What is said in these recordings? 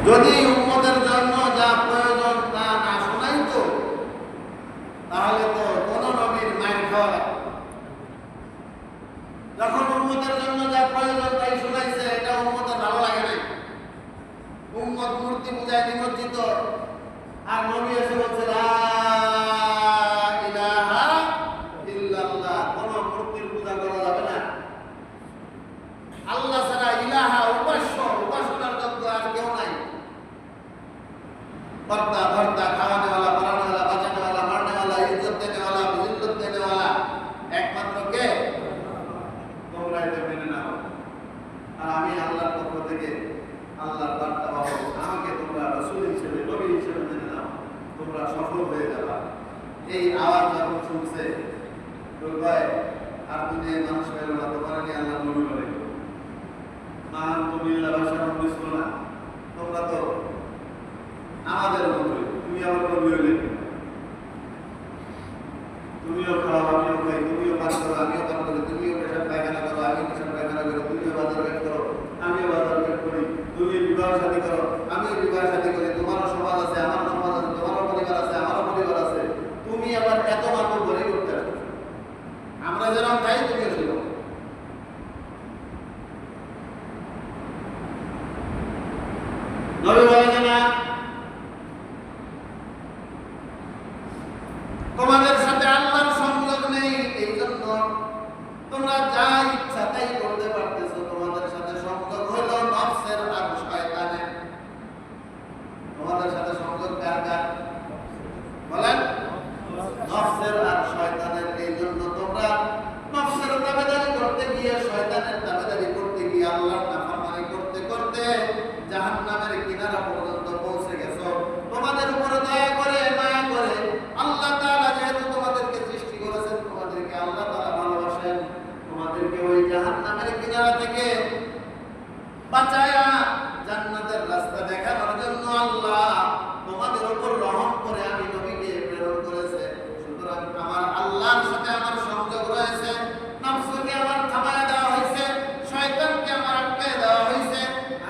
যদি উম্মতের জন্য যা প্রয়োজন তা না শোনাইতো তাহলে তো কোন নবীর মায়ের খাওয়া লাগতো। যখন উম্মতের জন্য যা প্রয়োজন তাই শোনাইছে, এটা উম্মতের ভালো লাগে নাই। উম্মত মূর্তি পূজায় নিমজ্জিত, আর নবী এসে বলছে লা ইলাহা ইল্লাল্লাহ, কোন মূর্তির পূজা করা যাবে না। আল্লাহ ছাড়া ইলাহা, উপাস্য, উপাসনার যোগ্য আর কেউ নাই। কর্তা ধর্তা, খাওয়ানে वाला, পড়ানে वाला, বাঁচানে वाला, মারনে वाला, ইজ্জত দেনে वाला, বিজিল্লত দেনে वाला একমাত্র কে? তোমরা এটা মেনে নাও। আর আমি আল্লাহর পক্ষ থেকে আল্লাহর বার্তা পাবো, আমাকে তোমরা রাসূল হিসেবে, নবী হিসেবে মেনে নাও, তোমরা সফল হয়ে যাবা। এই আওয়াজ যখন শুনছে তো কয় আর দুনিয়ায় মানুষ পেল না, তোমার নিয়ে আল্লাহ নবী বলে মান তুমিল্লা ভাষা বুঝছো না, তোমরা তো আমাদের মতোই, তুমি আবার নবী হইলে, তুমিও খাও আমিও খাই, তুমিও পান করো আমিও পান করি, তুমিও পেশাব পায়খানা করো আমিও পেশাব পায়খানা করি, তুমিও বাজার ঘাট করো আমিও বাজার ঘাট করি, তুমি বিবাহ শাদী করো আমিও বিবাহ শাদী করি, তোমারও সমাজ আছে আমারও সমাজ আছে, তোমারও পরিবার আছে আমারও পরিবার আছে, তুমি আবার এত মানুষ বলি করতে আসো, আমরা যেরকম খাই তুমিও সেরকম। নবী বলে না তোমাদের সাথে আল্লাহর সংযোগ নেই, এই জন্য তোমরা যা ইচ্ছা তাই করতে পারতেছো, তোমাদের সাথে সংযোগ হলো নফসের আর শয়তানের। তোমাদের সাথে সংযোগ কার কার বলেন? নফসের আর শয়তানের। এই জন্য তোমরা নফসের তাবেদারি করতে গিয়ে, শয়তানের তাবেদারি করতে গিয়ে, আল্লাহর নাফরমানি করতে করতে জাহান্নামের কিনারা পর্যন্ত পৌঁছে গেছো। তোমাদের উপরে দয়া করে, মায়া করে আল্লাহ তাআলা যেহেতু তোমাদেরকে সৃষ্টি করেছেন, তোমাদেরকে আল্লাহ তাআলা ভালোবাসেন, তোমাদেরকে ওই জাহান্নামের কিনারা থেকে বাঁচায়া জান্নাতের রাস্তা দেখানোর জন্য আল্লাহ তোমাদের উপর রহম করে আমি নবীকে প্রেরণ করেছে। সুতরাং আমার আল্লাহর সাথে আমার সংযোগ রয়েছে, নফসকে আমার থামায় দেওয়া হয়েছে, শয়তানকে আমার আটকায় দেওয়া হয়েছে।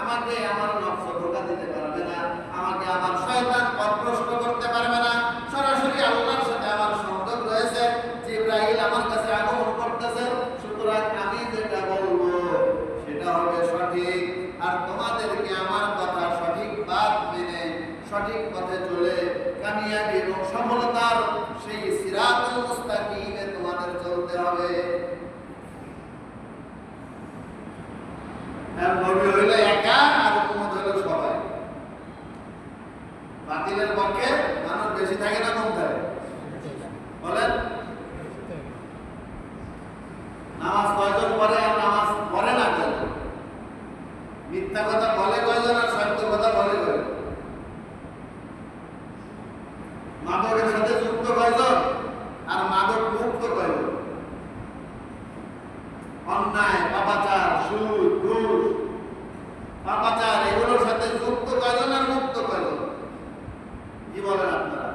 আমাকে আমার নফস ধোঁকা দিতে পারবে না, আমাকে আমার শয়তান পথভ্রষ্ট করতে পারবে না। সরাসরি আল্লাহর সাথে আমার সংযোগ রয়েছে। জিবরাইল আমার কাছে আগমন করতেছে, সুতরাং আমি যেটা বলবো সেটা হবে সঠিক। আর তোমাদেরকে আমার কথা সঠিক বাত মেনে সঠিক পথে চলে কামিয়াবি এবং সফলতার সেই সিরাতুল মুস্তাকিমে তোমাদের চলতে হবে। আর নবী হইল একা, আর উম্মত হইল সবাই। বাতিলের পক্ষে মানুষ বেশি থাকে না কম থাকে বলেন? নামাজ কয়জন পড়ে আর নামাজ পড়ে না কয়জন? মিথ্যা কথা বলে কয়জন আর সত্য কথা বলে কয়জন? মাদকের সাথে যুক্ত কয়জন আর মাদক মুক্ত কয়জন? অন্যায়, পাপাচার, সুদ, ঘুষ, পাপাচার এগুলোর সাথে যুক্ত কয়জন আর মুক্ত কয়জন? কি বলেন আপনারা?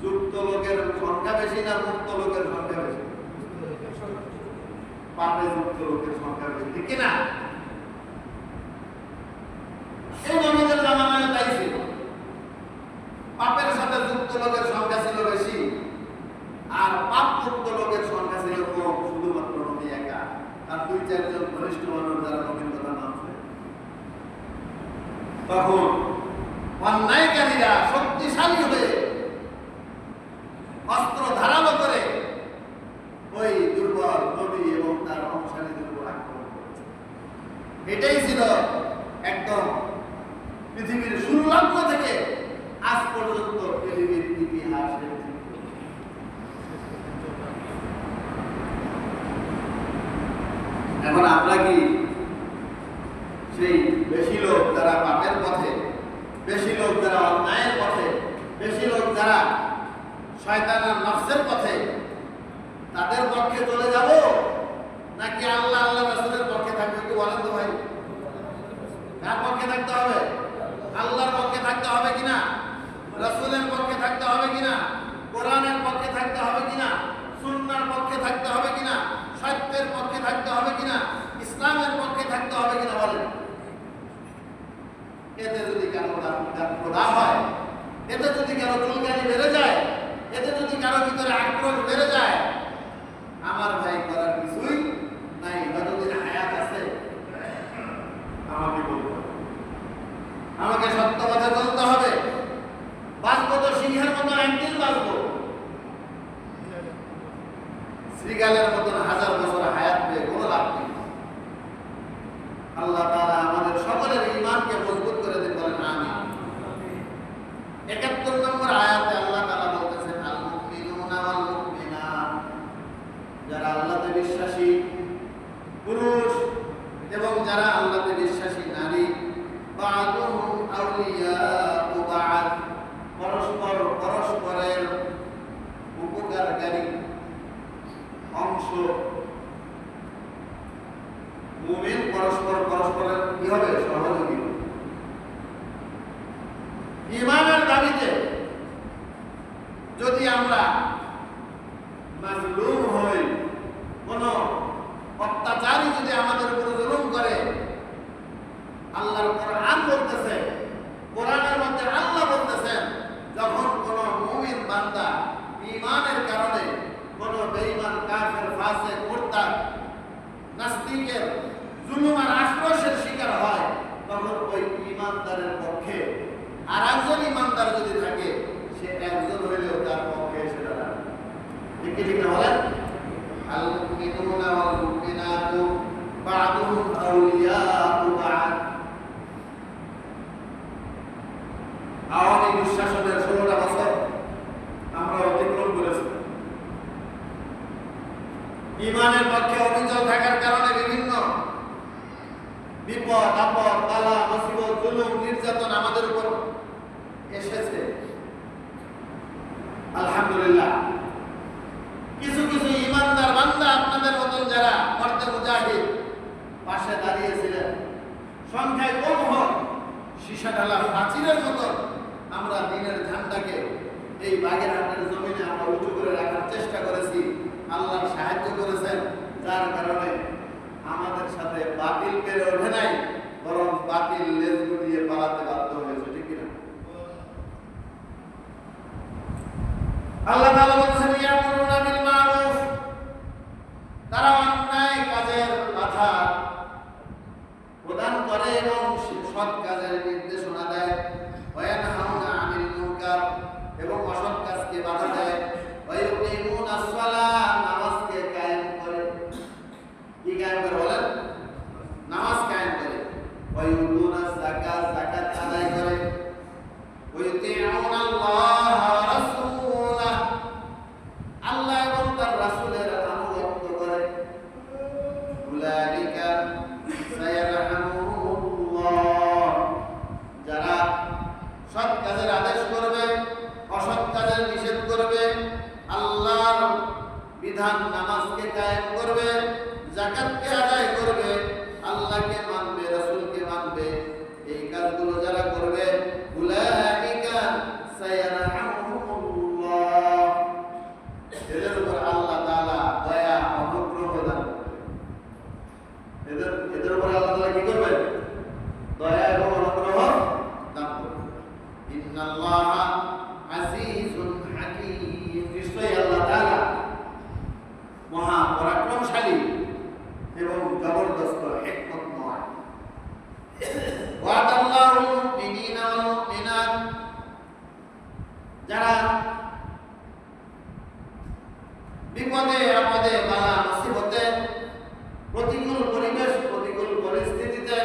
যুক্ত লোকের সংখ্যা বেশি না মুক্ত লোকের সংখ্যা বেশি? পাপে যুক্ত লোকের সংখ্যা বেশি, ঠিক কিনা? এই নবীদের জামানায় তাই ছিল, পাপের সাথে যুক্ত লোকের সংখ্যা ছিল বেশি, আর পাপ মুক্ত লোকের সংখ্যা ছিল কম। শুধুমাত্র নবী একা আর দুই চারজন ঘনিষ্ঠ মানুষ যারা নবীর কথা মানছে। তখন অন্যায়কারীরা শক্তিশালী হয়ে অস্ত্র ধারালো করে ওই দুর্বল নবী এবং তার অনুসারীদের উপর আক্রমণ করেছে। এটাই ছিল একদম পৃথিবীর শুরু লগ্ন থেকে আজ পর্যন্ত পৃথিবীর ইতিহাসের। এখন আমরা কি সেই বেশি লোক যারা পাপের পথে, বেশি লোক যারা অন্যায়ের পথে, বেশি লোক যারা শয়তানের নফসের পথে, তাদের পক্ষে চলে যাব নাকি আল্লাহ আল্লাহ রাসূলের পক্ষে থাকবে? একটু বলেন তো ভাই, কার পক্ষে থাকতে হবে? আল্লাহর পক্ষে থাকতে হবে কিনা? রাসূলের পক্ষে থাকতে হবে কিনা? কোরআনের পক্ষে থাকতে হবে কিনা? সুন্নাহর পক্ষে থাকতে হবে কিনা? সত্যের পক্ষে থাকতে হবে কিনা? ইসলামের পক্ষে থাকতে হবে কিনা বলেন? এতে যদি কারো খোদা হয়, এতে যদি কারো চুলকানি বেড়ে যায়, এতে যদি কারো ভিতরে আক্রোশ বেড়ে যায়, আমার ভাই করার কিছুই নাই। যতদিন হায়াত আছে আমাকে বলতে হবে, আমাকে সত্য কথা বলতে হবে। বাঁচবো তো সিংহের মতন একদিন বাঁচবো, শ্রীগালের মতন হাজার বছর হায়াত পেয়ে কোনো লাভ নেই। আল্লাহ তাআলা আমাদের সকলের ঈমানকে মজবুত করে দিন, বলেন আমিন। ৭১ নম্বর আয়াতে আল্লাহ তাআলা বলতেছেন, আল মুমিনুনা ওয়াল মুমিনাত, যারা আল্লাহতে বিশ্বাসী পুরুষ এবং যারা আল্লাহতে বিশ্বাসী নারী, বা'দুহুম আউলিয়াউ বা'দ, পরস্পর পরস্পরের উপকারকারী অংশ। মুমিন পরস্পর পরস্পরের কি হবে? সহযোগী। ঈমানের দাবিতে যদি আমরা মাজলুম হই, কোন অত্যাচারী যদি আমাদের উপর জুলুম করে, আল্লাহর কোরআন বলতেছে, কোরআনের মধ্যে আল্লাহ বলতেছেন, যখন কোন মুমিন বান্দা ঈমানের কারণে কোন বেঈমান কাফের ফাসিক মুরতাদ নাস্তিকের জুলুম আর আক্রোশের শিকার হয়, তখন ওই ঈমানদারের পক্ষে আর একজন ঈমানদার যদি থাকে, সে একজন হইলেও তার পক্ষে সেটা দাঁড়াবে। ঠিক কি ঠিক না বলেন? আল মুমিনুনা ওয়াল মুমিনাতু বা'দুহুম আউলিয়াউ বা'দ। আওয়ামী দুঃশাসনের ১৬টা বছর আমরা অতিক্রম করেছি। ঈমানের পক্ষে অবিচল থাকার কারণে বিভিন্ন বিপদ আপদ, বালা মুসিবত, জুলুম, নির্যাতন আমাদের উপর এসেছে। আলহামদুলিল্লাহ, কিছু কিছু ঈমানদার বান্দা আপনাদের মতন যারা মর্দে মুজাহিদ পাশে দাঁড়িয়েছিলেন, সংখ্যায় কম হোক, সীসা ঢালা প্রাচীরের মতন আমরা দিনের ঝান্ডাকে এই বাগেরহাটের জমিনে আমরা উঁচু করে রাখার চেষ্টা করেছি। আল্লাহ সাহায্য করেছেন, যার কারণে আমাদের সাথে বাতিল পেরে ওঠে নাই, বরং বাতিল লেজ গুটিয়ে পালাতে বাধ্য হয়েছে। ঠিক কিনা? আল্লাহ তাআলা বলেছেন, ইয়ামুরুনা বিল মারুফ, তারা অন্যায় কাজের বাধা প্রদান করে এবং সৎ কাজের নির্দেশনা দেয়। ওয়া ইয়ানহাউনা আনিল মুনকার, এবং অসৎ কাজকে বাধা দেয়। ওয়া ইউকিমুনাস সালাহ, নামাজকে কায়েম করে। কি কায়েম করে বলেন? নামাজ কায়েম করে। ওয়া ইউতুনাস যাকাত, যাকাত আদায় করে। ওয়া ইউতিউনাল্লাহ ওয়া রাসূলাহ, আল্লাহ এবং তার রাসূলের আনুগত্য করে। উলাইকা সায়ারহামুহুল্লাহ, যারা সৎ কাজের আদেশ করবে, অসৎ কাজের নিষেধ করবে, আল্লাহর বিধান নামাজকে কায়েম করবে, যাকাতকে আদায় করবে, আল্লাহকে মানবে, রাসূলকে মানবে, এই কাজগুলো যারা করবে, উলাইকা সায়ারহামুহুল্লাহ, এদের উপর আল্লাহ তাআলা দয়া অনুগ্রহ দান করবেন। এদের উপর আল্লাহ তাআলা কি করবেন? দয়া এবং অনুগ্রহ দান করবেন। ইন্নাল্লাহা আজিজুন হাকীম, নিশ্চয়ই আল্লাহ তাআলা মহা পরাক্রমশালী এবং জবরদস্ত হিকমতময়। ওয়াদাল্লাহুল মুমিনিনা ওয়াল মুমিনাত, যারা বিপদে আপদে, বালা মুসিবতে, প্রতিকূল পরিবেশ, প্রতিকূল পরিস্থিতিতে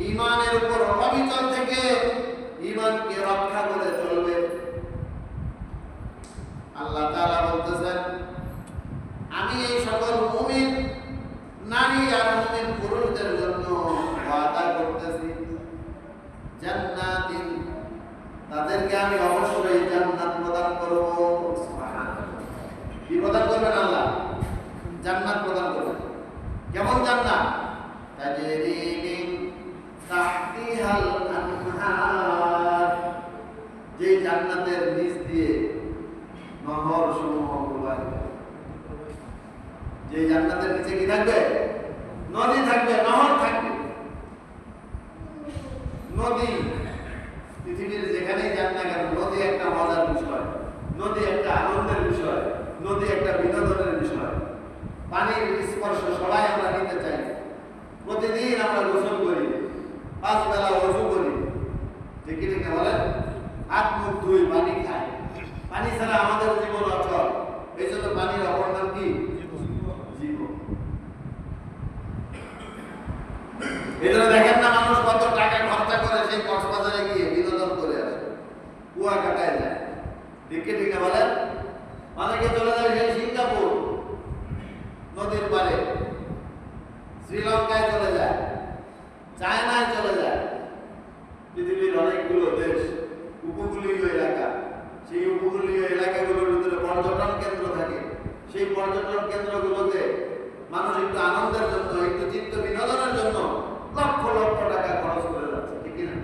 ঈমানের উপর অবিচল থেকে ঈমানকে রক্ষা করে চলবে। আল্লাহ তাআলা বলতেছেন, আমি এই সকল মুমিন নারী আর মুমিন পুরুষদের জন্য ওয়াদা করতেছি জান্নাতিন, তাদেরকে আমি অবশ্যই জান্নাত প্রদান করব। সুবহানাল্লাহ। কি প্রদান করবেন? আল্লাহ জান্নাত প্রদান করবেন। কেমন জান্নাত? তাজরি মিন তাহতিহাল আনহার, যে জান্নাতের নিচ দিয়ে নহর সমূহ প্রবাহিত। যে জান্নাতের নিচে কি থাকবে? নদী থাকবে, নহর থাকবে। নদী পৃথিবীর যেখানেই যান না কেন নদী একটা মজার বিষয়, নদী একটা আনন্দের বিষয়, নদী একটা বিনোদনের বিষয়। পানির স্পর্শ সবাই আমরা নিতে চাই। প্রতিদিন আমরা গোসল করি, 5 বেলা ওযু করি, ঠিক ঠিক বলেন, হাত মুখ ধুই, পানি খাই। পানি ছাড়া আমাদের জীবন অচল। এই জন্য পানির অপর নাম কি? জীবন। এই জন্য দেখেন না মানুষ কত টাকা খরচা করে সেই কক্সবাজারে গিয়ে বিনোদন করে আসে, কুয়া কাটায় যায়, ঠিক ঠিক বলেন। অনেকে চলে যায় সেই সিঙ্গাপুর নদীর পারে, শ্রীলঙ্কায় চলে যায়, চায়নায় চলে যায়। পৃথিবীর অনেকগুলো দেশ উপকূলীয় এলাকা, সেই উপকূলীয় এলাকাগুলোর ভিতরে পর্যটন কেন্দ্র থাকে। সেই পর্যটন কেন্দ্রগুলোতে মানুষ একটু আনন্দের জন্য, একটু চিত্ত বিনোদনের জন্য লক্ষ লক্ষ টাকা খরচ করে যাচ্ছে, ঠিক না?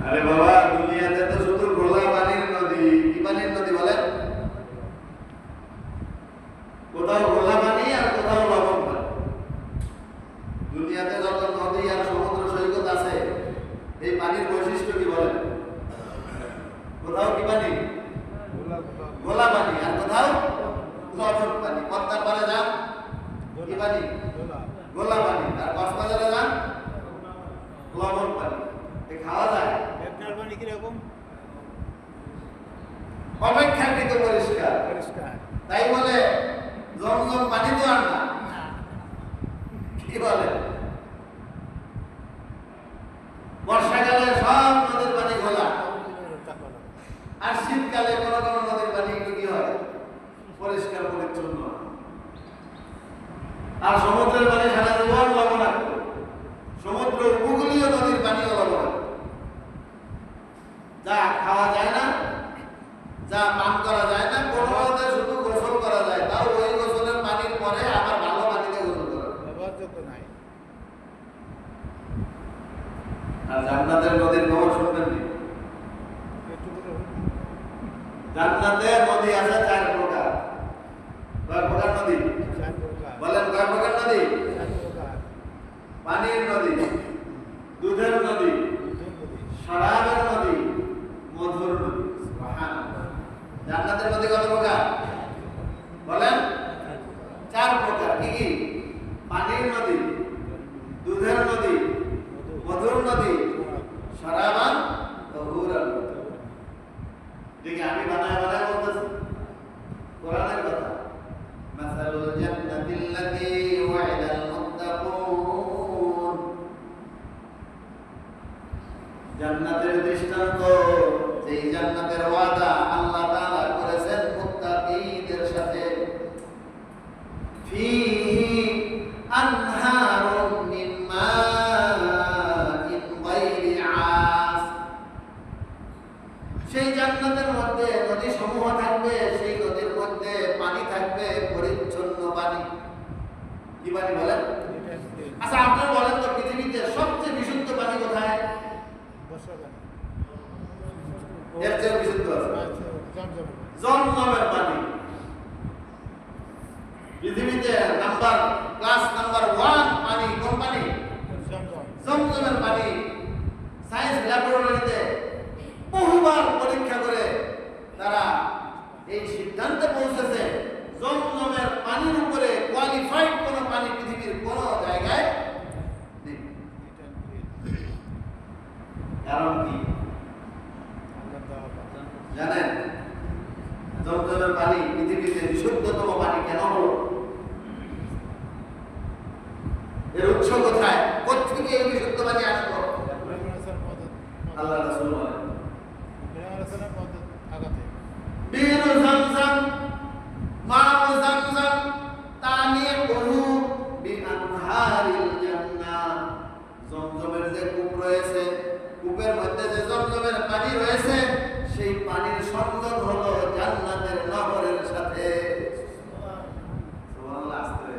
আরে বাবা, দুনিয়াতে তো শুধু ঘোলা পানির নদী। কি পানির নদী বলেন? কোথাও ঘোলা পানি আর কোথাও লবণ পানি। দুনিয়াতে যত নদী আর সমুদ্র সৈকত আছে, এই পানির বৈশিষ্ট্য কি বলেন? কোথাও কি পানি? ঘোলা পানি, আর কোথাও লবণ পানি। পদ্মার পাড়ে যান, কি পানি? ঘোলা পানি। আর কক্সবাজারে যান, লবণ পানি। খাওয়া যায়? পানি কিরকম? অপেক্ষাকৃত পরিষ্কার। তাই বলে জমজম পানি তো আর না, কি বলে? বর্ষাকালে সব নদীর পানি ঘোলা, আর শীতকালে কোনো কোনো নদীর পানি একটু কি হয়? পরিষ্কার পরিচ্ছন্ন। আর সমুদ্রের পানি সারা জীবন লবণাক্ত। সমুদ্র উপকূলীয় নদীর পানিও লবণাক্ত। যা খাওয়া যায় না, যা পান করা যায় না, কোনোভাবে শুধু গোসল করা যায়, তাও ওই গোসলের পানির পরে আবার ভালো পানিতে গোসল করা যায়। আর জান্নাতের নদীর খবর শুনবেন নি? জান্নাতে নদী আছে 4 প্রকার। কয় প্রকার নদী বলেন? কয় প্রকার নদী? পানির নদী, দুধের নদী, শরাবের নদী, মধুর নদী। জান্নাতের নদী কত প্রকার বলেন? 4 প্রকার। কি কি? পানির নদী, দুধের নদী, মধুর নদী, শরাবান তহুরান। দেখি আমি বানায় বানায় বলতেছি, কোরআনের কথা। মাসালুল জান্নাতিল্লাতী ওয়াইদাল মুত্তাকুন। জান্নাতের দৃষ্টান্ত, যেই জান্নাতের ওয়াদা আল্লাহ তাআলা করেছেন মুত্তাকীদের সাথে। ফীহি আনহারুম মিন মাইন গায়রি আস। সেই জান্নাতের মধ্যে নদী সমূহ থাকবে, সেই নদীর মধ্যে পানি থাকবে পরিচ্ছন্ন পানি। কি পানি বলেন? আচ্ছা আপনারা বলেন তো, পৃথিবীতে সবচেয়ে বিশুদ্ধ পানি কোথায়? এর চেয়ে বিশুদ্ধ আছে জমজমের পানি। পৃথিবীতে ক্লাস নাম্বার 1 পানি কোন পানি? জমজমের পানি। সায়েন্স ল্যাবরেটরিতে বহুবার পরীক্ষা করে তারা এই সিদ্ধান্তে পৌঁছেছে, জমজমের পানির উপরে কোয়ালিফাইড কোন পানি পৃথিবীর কোন জায়গায় নেই। কারণ কি জানেন? জমজমের পানি পৃথিবীতে বিশুদ্ধতম পানি কেন হলো? এর উৎস কোথায়? কোত্থেকে এই বিশুদ্ধ পানি আসলো? আল্লাহ রাসূল বলেন, বীরু জামজাম, মা'উ জামজাম তানিকুহু বিআনহারিল জান্নাহ। জমজমের যে কূপ রয়েছে, কূপের মধ্যে যে জমজমের পানি রয়েছে, সেই পানির সংযোগ হলো জান্নাতের নহরের সাথে। সুবহানাল্লাহ। আস্তে।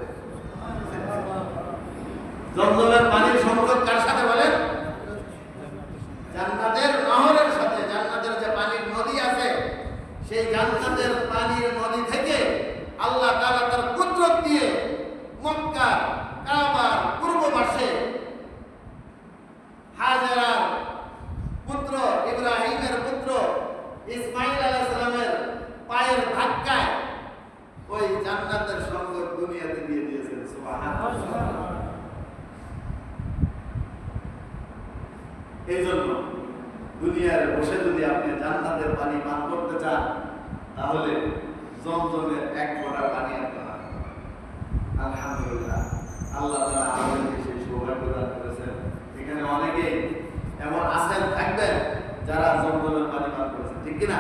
জমজমের পানির সংযোগ কার সাথে বলেন? জান্নাতের নহরের সাথে। জান্নাতের যে পানির নদী আছে, সেই জান্নাতের পানির নদী থেকে আল্লাহ তাআলা তার কুদরত দিয়ে মক্কা কাবার পূর্ব পাশে এই জন্য দুনিয়ার বসে যদি আপনি জান্নাতের পানি পান করতে চান, তাহলে জমজমের এক ফোঁটা পানি আপনারা আলহামদুলিল্লাহ আল্লাহ তাআলা আমাদেরকে সেই সৌভাগ্য দান করেছেন। এখানে অনেকেই এমন আছেন থাকবেন যারা জমজমের পানি পান করেছেন, ঠিক কিনা?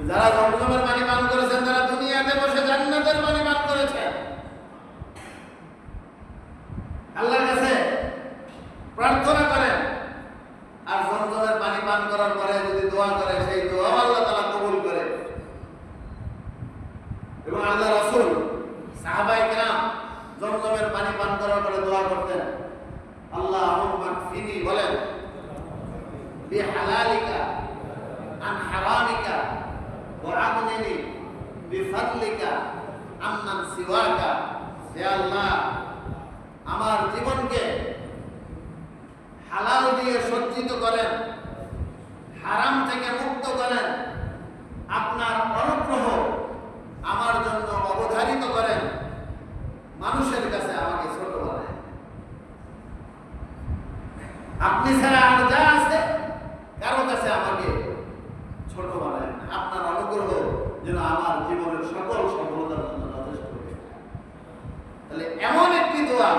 যারা জমজমের পানি পান করেছেন তারা দুনিয়াতে বসে জান্নাতের পানি পান করেছেন। আল্লাহর কাছে প্রার্থনা করেন, আর জমজমের পানি পান করার পরে যদি দোয়া করে, সেই দোয়া আল্লাহ তাআলা কবুল করে। এবং আল্লাহ রাসূল সাহাবায়ে কেরাম জমজমের পানি পান করার পরে দোয়া করতেন, আল্লাহুম্মা কফিনি, বলেন, বিহালালিকা আন হারামিকা ওয়া আগনিনি বিফাদলিকা আম্মান সিওয়াকা। হে আল্লাহ, আমার জীবনকে হালাল দিয়ে সজ্জিত করেন, হারাম থেকে মুক্ত করেন, আপনার অনুগ্রহ আমার জন্য অবধারিত করেন, মানুষের কাছে আমাকে ছোট বানায়। আপনি ছাড়া আর যা আছে কারো কাছে আমাকে ছোট বানায়, আপনার অনুগ্রহ যেন আমার জীবনের সকল সফলতার জন্য যথেষ্ট হবে। তাহলে এমন একটি দোয়া,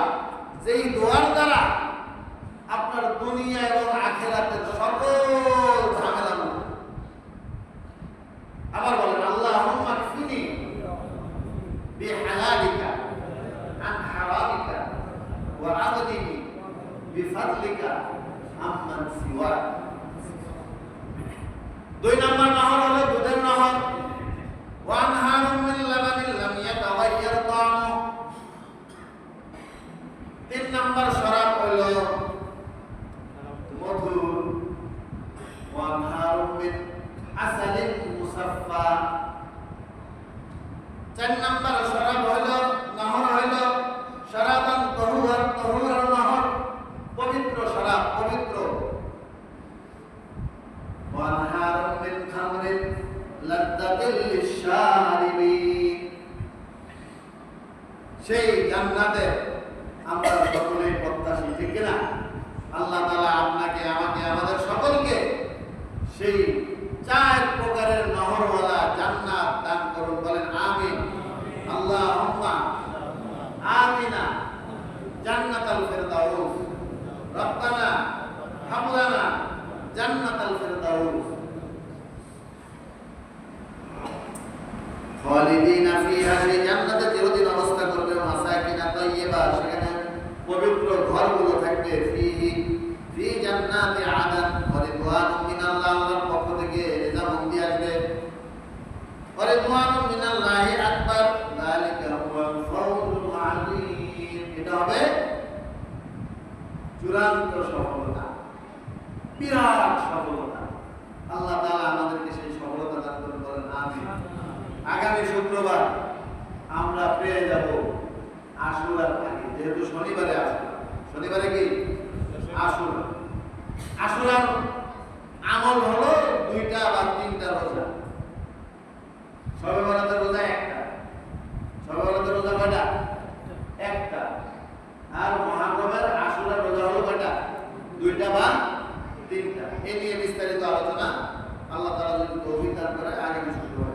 যেই দোয়ার দ্বারা আপনার দুনিয়া এবং আখিরাতের সকল ঝামেলা মুক্ত। আবার বলেন, আল্লাহুম্মা কফিনি বিহালালিকা আন হারামিকা ওয়া আগনিনি বিফাদলিকা আম্মান সিওয়াক। 2 নম্বর নহর হলো দুধের নহর, ওয়া আনহারুম মিন লাবানিন লাম ইয়াতাগায়্যার তা'আমু। 3 নম্বর শরাব হলো মধু, ওয়া আনহারুম মিন আসালিন মুসাফফা। 4 নম্বর শরাব হলো নহর হলো শরাবান তাহুরান, তাহুরান নহর, পবিত্র শরাব, পবিত্র। ওয়া আনহারুম মিন খামরিন লাযযাতিল লিশ-শারিবিন। সেই জান্নাতে আমরা সকলেই প্রত্যাশী, ঠিক কিনা? আল্লাহ তাআলা আপনাকে, আমাকে, আমাদের সকলকে সেই 4 প্রকারের নহরওয়ালা জান্নাত দান করুন, বলেন আমিন। আল্লাহুম্মা আমিনা জান্নাতাল ফিরদাউস, রব্বানা হাব লানা জান্নাতাল ফিরদাউস খালিদিনা ফিহা। সেই জান্নাতে চিরদিন অবস্থা করবে, মাসাকিনা তাইয়্যিবা, সেখানে পবিত্র ঘরগুলো থাকবে, ফি জান্নাতি আদান ওয়া রিদওয়ানুম মিনাল্লাহ, আল্লাহর পক্ষ থেকে রিজামন্দি আসবে, ওয়া রিদওয়ানুম মিনাল্লাহি আকবার, যালিকা হুয়াল ফাওজুল আযীম। এটা হবে চূড়ান্ত সফলতা, বিরাট সফলতা। আল্লাহ তাআলা আমাদেরকে সেই সফলতা দান করুন, বলেন আমিন। আগামী শুক্রবার আমরা পেয়ে যাব আশুরার আগে, যেহেতু শনিবারে আশুরা, শনিবারে কি আশুরা। আশুরার আমল হলো 2টা বা 3টা রোজা। শবে বরাতের রোজা একটা, শবে বরাতের রোজা কয়টা? একটা। আর মহানবমের আশুরার রোজা হলো কয়টা? 2টা বা 3টা। এই নিয়ে বিস্তারিত আলোচনা আল্লাহ তাআলা যদি তৌফিক দান করে আগামী শুক্রবার